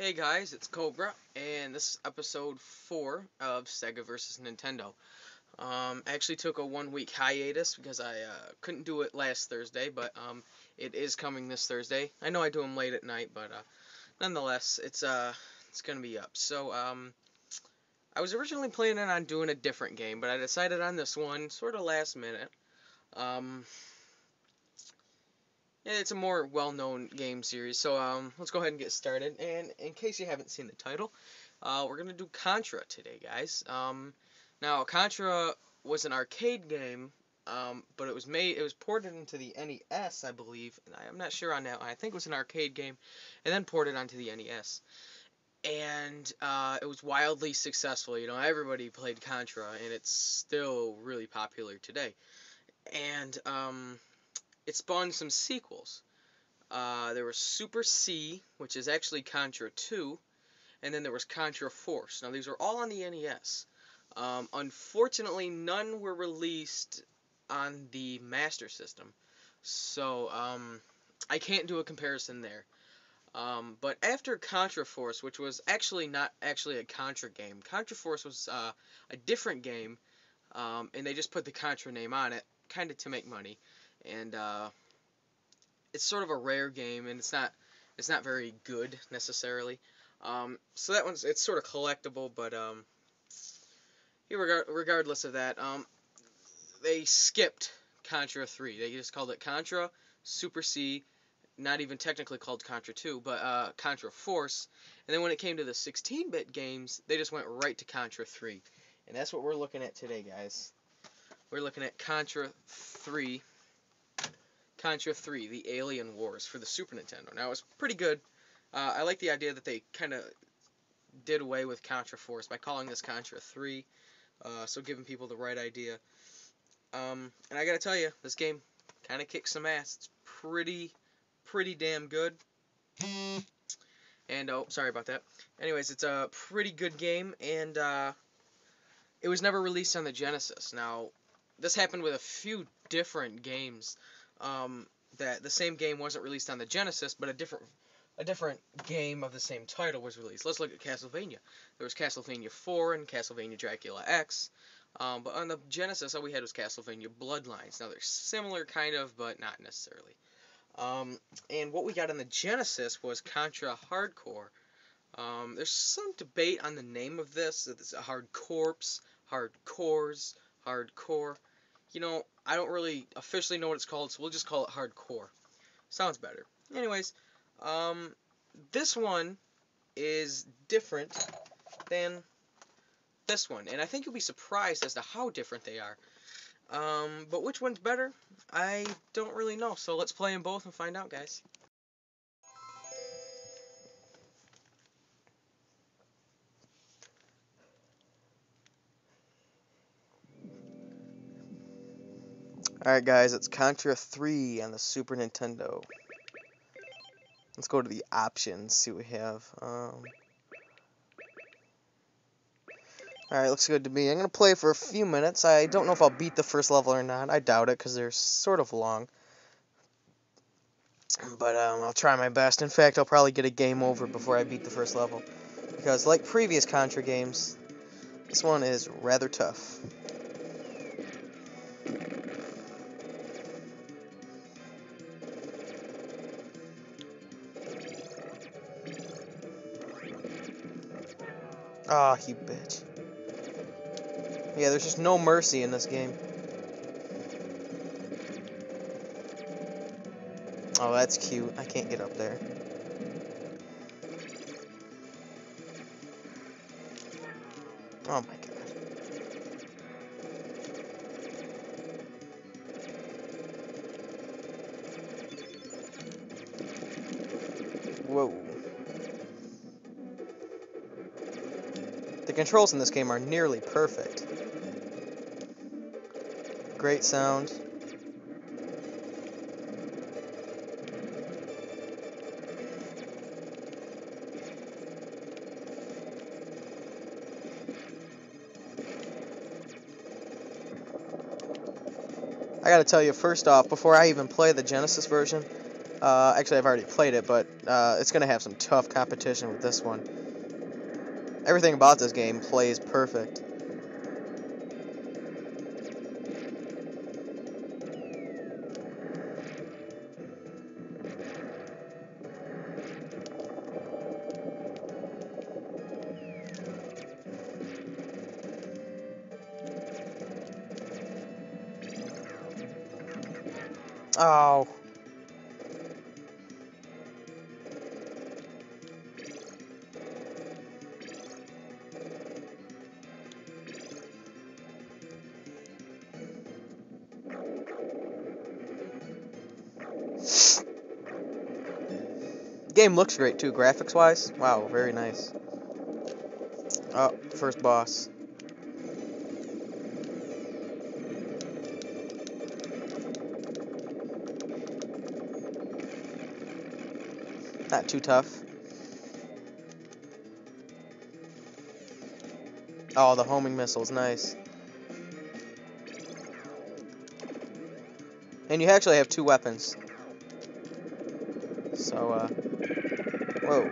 Hey guys, it's Cobra, and this is episode 4 of SEGA versus Nintendo. I actually took a 1-week hiatus because I couldn't do it last Thursday, but it is coming this Thursday. I know I do them late at night, but nonetheless, it's gonna be up. So I was originally planning on doing a different game, but I decided on this one sort of last minute. It's a more well-known game series, so let's go ahead and get started. And in case you haven't seen the title, we're gonna do Contra today, guys. Now Contra was an arcade game, but it was ported into the NES, I believe. I'm not sure on that one. I think it was an arcade game, and then ported onto the NES. And it was wildly successful. You know, everybody played Contra, and it's still really popular today. And it spawned some sequels. There was Super C, which is actually Contra 2, and then there was Contra Force. Now, these are all on the NES. Unfortunately, none were released on the Master System, so I can't do a comparison there. But after Contra Force, which was actually not actually a Contra game, Contra Force was a different game, and they just put the Contra name on it, kind of to make money. And it's sort of a rare game, and it's not very good necessarily. So that it's sort of collectible, but regardless of that, they skipped Contra 3. They just called it Contra, Super C, not even technically called Contra 2, but Contra Force. And then when it came to the 16-bit games, they just went right to Contra 3. And that's what we're looking at today, guys. We're looking at Contra 3. Contra 3, The Alien Wars for the Super Nintendo. Now, it was pretty good. I like the idea that they kind of did away with Contra Force by calling this Contra 3, so giving people the right idea. And I gotta tell you, this game kind of kicks some ass. It's pretty damn good. And, oh, sorry about that. Anyways, it's a pretty good game, and it was never released on the Genesis. Now, this happened with a few different games. That the same game wasn't released on the Genesis, but a different game of the same title was released. Let's look at Castlevania. There was Castlevania 4 and Castlevania Dracula X, but on the Genesis, all we had was Castlevania Bloodlines. Now, they're similar, kind of, but not necessarily. And what we got on the Genesis was Contra Hardcore. There's some debate on the name of this. It's a Hard Corps, Hardcores, Hardcore. You know, I don't really officially know what it's called, so we'll just call it Hardcore. Sounds better. Anyways, this one is different than this one, and I think you'll be surprised as to how different they are. But which one's better? I don't really know, so let's play them both and find out, guys. Alright guys, it's Contra 3 on the Super Nintendo. Let's go to the options, see what we have. Alright, looks good to me. I'm going to play for a few minutes. I don't know if I'll beat the first level or not. I doubt it, because they're sort of long. But I'll try my best. In fact, I'll probably get a game over before I beat the first level. Because like previous Contra games, this one is rather tough. Ah, you bitch. Yeah, there's just no mercy in this game. Oh, that's cute. I can't get up there. Oh my god. Whoa. The controls in this game are nearly perfect. Great sound. I gotta tell you, first off, before I even play the Genesis version, Actually, I've already played it, but it's going to have some tough competition with this one. Everything about this game plays perfect. Oh. Game looks great too, graphics wise. Wow, very nice. Oh, first boss. Not too tough. Oh, the homing missile's nice. And you actually have two weapons. So, whoa.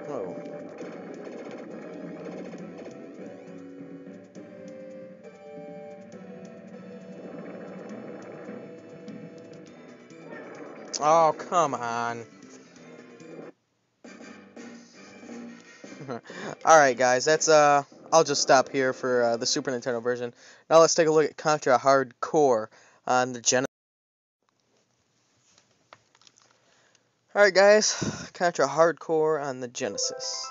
Whoa. Oh, come on. Alright, guys, that's, I'll just stop here for the Super Nintendo version. Now let's take a look at Contra Hardcore on the Genesis. Alright, guys, Contra Hardcore on the Genesis.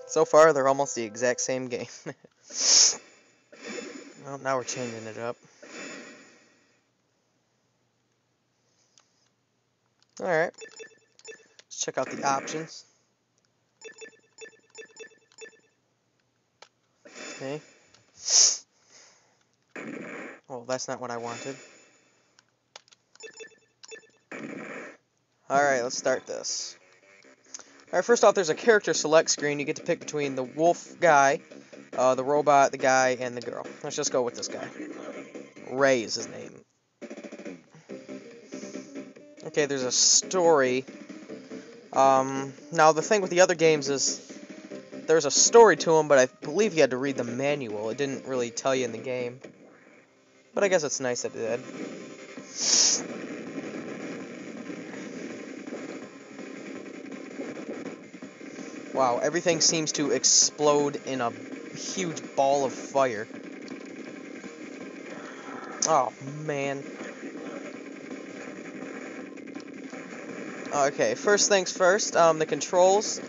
So far, they're almost the exact same game. Well, now we're changing it up. Alright, let's check out the options. Okay. Oh, that's not what I wanted. Alright, let's start this. Alright, first off, there's a character select screen. You get to pick between the wolf guy, the robot, the guy, and the girl. Let's just go with this guy. Ray is his name. Okay, there's a story. Now, the thing with the other games is there's a story to them, but I believe you had to read the manual. It didn't really tell you in the game. But I guess it's nice that it did. Wow, everything seems to explode in a huge ball of fire. Oh, man. Okay, first things first, the controls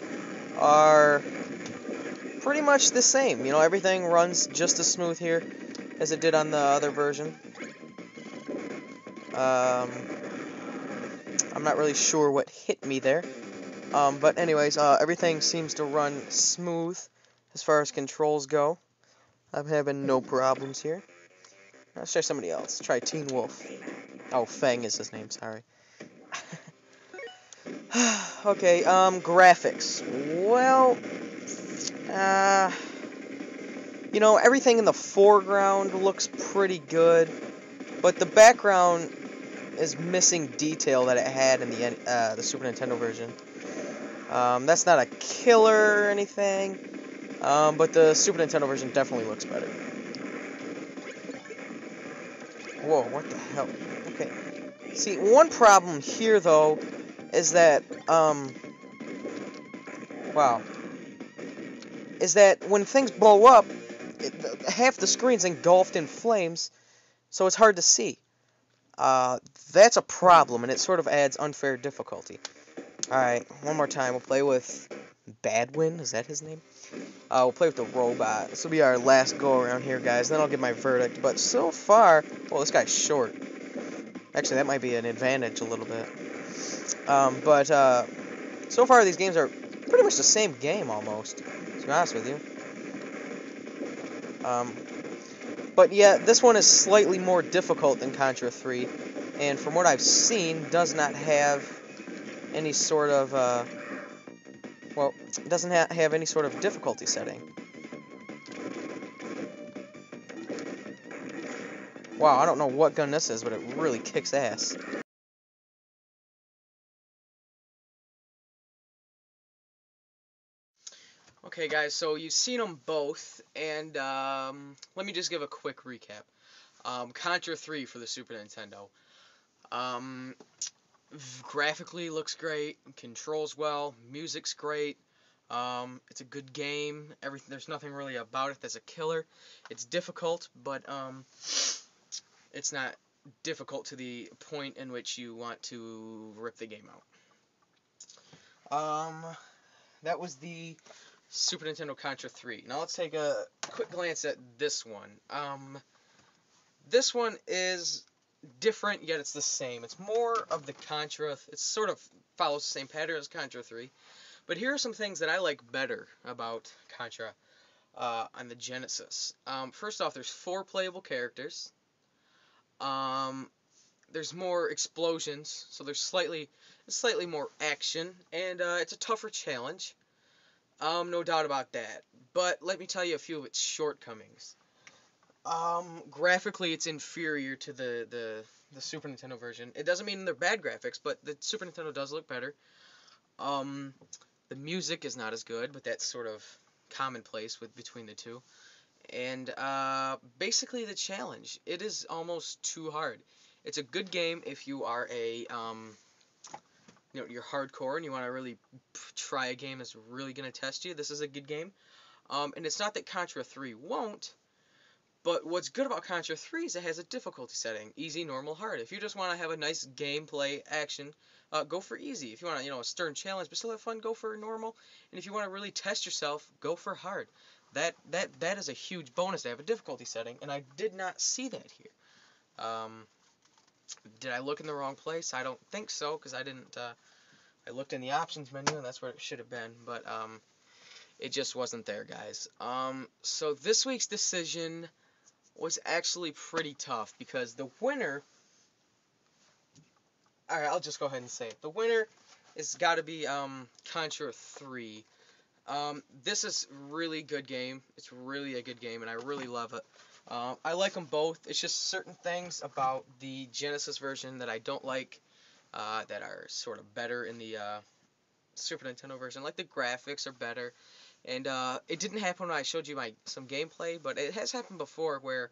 are pretty much the same. You know, everything runs just as smooth here as it did on the other version. I'm not really sure what hit me there. But anyways, everything seems to run smooth as far as controls go. I'm having no problems here. Let's try somebody else. Try Teen Wolf. Oh, Fang is his name, sorry. Okay, graphics. Well, you know, everything in the foreground looks pretty good, but the background is missing detail that it had in the Super Nintendo version. That's not a killer or anything, but the Super Nintendo version definitely looks better. Whoa, what the hell? Okay. See, one problem here, though, is that, wow, is that when things blow up, half the screen's engulfed in flames, so it's hard to see. That's a problem, and it sort of adds unfair difficulty. Alright, one more time, we'll play with Badwin, is that his name? We'll play with the robot. This will be our last go around here, guys, then I'll give my verdict, but so far, well, this guy's short. Actually, that might be an advantage a little bit. But so far these games are pretty much the same game almost, to be honest with you. But yeah, this one is slightly more difficult than Contra 3, and from what I've seen, does not have any sort of well, it doesn't have any sort of difficulty setting. Wow, I don't know what gun this is, but it really kicks ass. Okay, guys, so you've seen them both, and let me just give a quick recap. Contra 3 for the Super Nintendo. Um, Graphically looks great, controls well, music's great. It's a good game. There's nothing really about it that's a killer. It's difficult, but it's not difficult to the point in which you want to rip the game out. That was the Super Nintendo Contra 3. Now let's take a quick glance at this one. This one is different, yet it's the same. It's more of the Contra. It sort of follows the same pattern as Contra 3. But here are some things that I like better about Contra on the Genesis. First off, there's 4 playable characters. There's more explosions, so there's slightly more action, and it's a tougher challenge. No doubt about that. But let me tell you a few of its shortcomings. Graphically, it's inferior to the Super Nintendo version. It doesn't mean they're bad graphics, but the Super Nintendo does look better. The music is not as good, but that's sort of commonplace between the two. And basically the challenge, it is almost too hard. It's a good game if you are you're hardcore and you want to really try a game that's really going to test you. This is a good game. And it's not that Contra 3 won't, but what's good about Contra 3 is it has a difficulty setting. Easy, normal, hard. If you just want to have a nice gameplay action, go for easy. If you want a stern challenge but still have fun, go for normal. And if you want to really test yourself, go for hard. That is a huge bonus to have a difficulty setting, and I did not see that here. Did I look in the wrong place? I don't think so, because I didn't. I looked in the options menu, and that's where it should have been, but it just wasn't there, guys. So this week's decision was actually pretty tough, because the winner. All right, I'll just go ahead and say it. The winner has got to be Contra 3. This is really good game. It's really a good game, and I really love it. I like them both. It's just certain things about the Genesis version that I don't like, that are sort of better in the Super Nintendo version. Like the graphics are better, and it didn't happen when I showed you some gameplay, but it has happened before where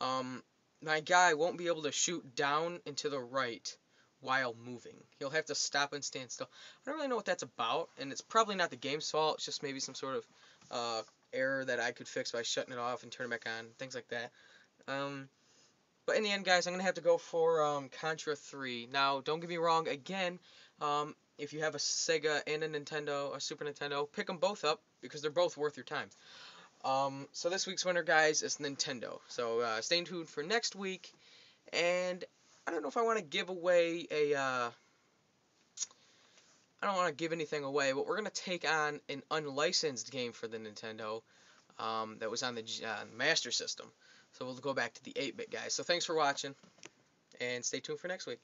my guy won't be able to shoot down and to the right while moving. He'll have to stop and stand still. I don't really know what that's about, and it's probably not the game's fault. It's just maybe some sort of error that I could fix by shutting it off and turning it back on, things like that. But in the end, guys, I'm going to have to go for Contra 3. Now, don't get me wrong, again, if you have a SEGA and a Nintendo, a Super Nintendo, pick them both up, because they're both worth your time. So this week's winner, guys, is Nintendo. So stay tuned for next week, and I don't know if I want to give away I don't want to give anything away, but we're going to take on an unlicensed game for the Nintendo that was on the Master System. So we'll go back to the 8-bit, guys. So thanks for watching, and stay tuned for next week.